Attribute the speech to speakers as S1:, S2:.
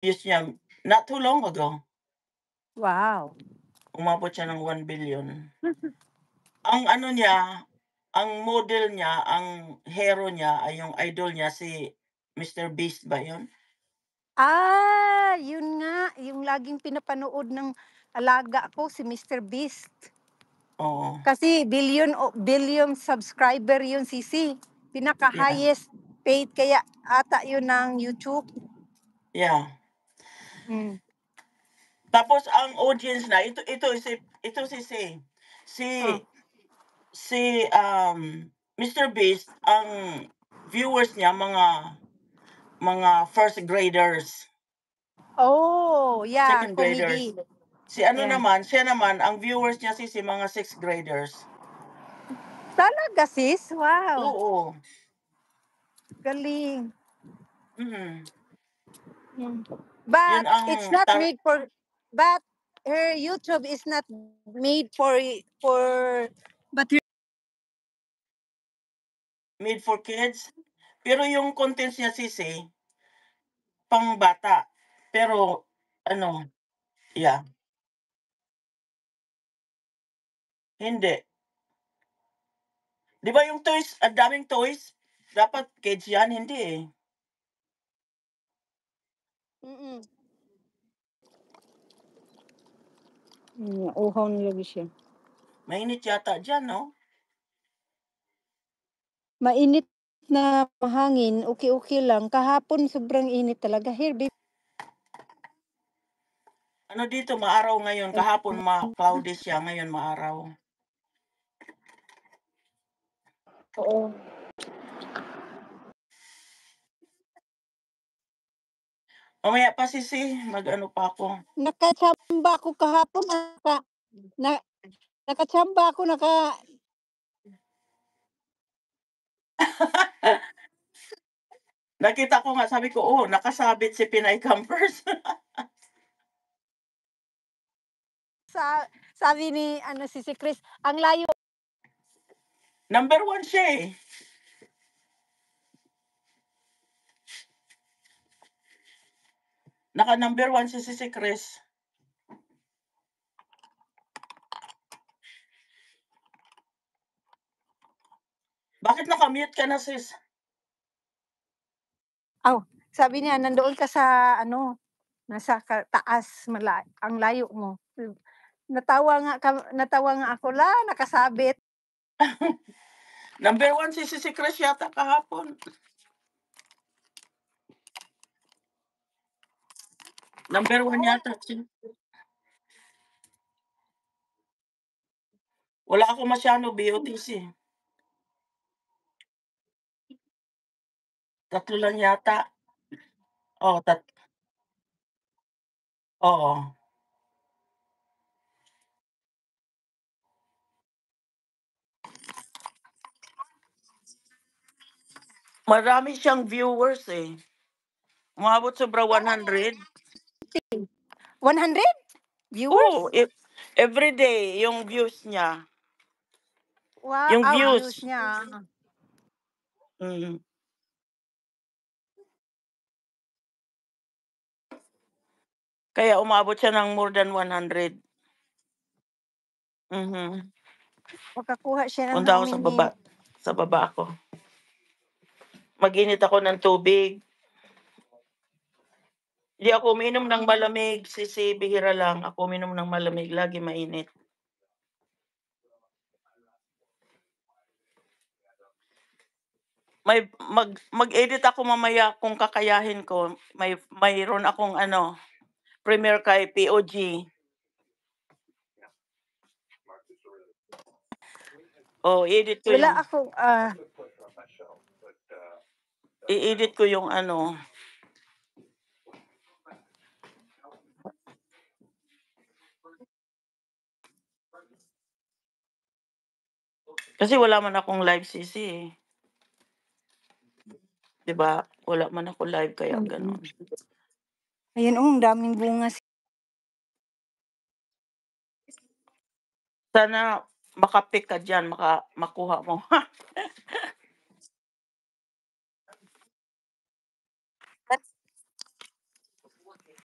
S1: views niya not too long ago.
S2: Wow.
S1: Umabot siya ng 1 billion. Ang ano niya, ang model niya, ang hero niya ay yung idol niya si Mr. Beast ba yun?
S2: Yun nga, yung laging pinapanood ng alaga ko si Mr. Beast.
S1: Oo.
S2: Kasi billion subscriber yun, Sisi.
S1: Yeah.
S2: Pinaka-highest paid kaya ata yun ng YouTube.
S1: Yeah.
S2: Hmm.
S1: Tapos ang audience na ito
S2: Oh.
S1: si Mr. Beast, ang viewers niya mga first graders,
S2: Oh, yeah,
S1: second graders.
S2: comedy.
S1: Siya
S2: Yeah.
S1: naman, ang viewers niya si mga sixth graders.
S2: Talaga, sis? Wow,
S1: Oo.
S2: galing.
S1: Mhm.
S2: But
S1: Yun ang
S2: it's not made for, but her YouTube is not made but her
S1: made for kids. Pero yung contents niya pang-bata. Pero ano, yeah. Hindi. 'Di ba yung toys, ang daming toys, dapat kids yan, hindi eh.
S2: mm. Uhaw nilagay siya.
S1: Mainit yata diyan, no?
S2: Mainit na mahangin, okay lang. Kahapon sobrang init talaga. Here, babe.
S1: Ano dito, maaraw ngayon. Kahapon cloudy siya, ngayon maaraw.
S2: Oo.
S1: Mamaya pa mag-ano pa ako.
S2: Nakachamba ako kahapon, nakachamba ako,
S1: Nakita ko nga, sabi ko, oh, nakasabit si Pinay Campers.
S2: sabi ni si Chris, ang layo.
S1: Number 1 siya eh. Naka number 1 si Chris. Bakit naka-mute ka na, sis?
S2: Sabi niya, nandoon ka sa nasa taas, ang layo mo. Natawa nga ako, nakasabit.
S1: Number 1 si Chris yata kahapon. Number 1 yata siya. Wala ako masyado BOTC. 3 lang yata. Oo. Marami siyang viewers eh. Umabot sobra 100.
S2: 100 viewers?
S1: Oo, everyday yung views niya.
S2: Wow,
S1: Yung views.
S2: views niya.
S1: Kaya umabot siya ng more than 100.
S2: Makakuha siya ng
S1: Punta ako
S2: how
S1: sa
S2: many?
S1: baba. Sa baba ako. Mag-init ako ng tubig. Hindi ako uminom ng malamig, bihira lang. Ako uminom ng malamig, lagi mainit. Mag-edit ako mamaya kung kakayahin ko. Mayroon akong premiere kay POG. Oh, edit ko
S2: Wala
S1: yung
S2: ako,
S1: i-edit ko yung kasi wala man akong live eh. 'Di ba? Wala man ako live kaya gano'n.
S2: Ayun, ang daming bunga.
S1: Sana maka-pick ka diyan, makuha mo.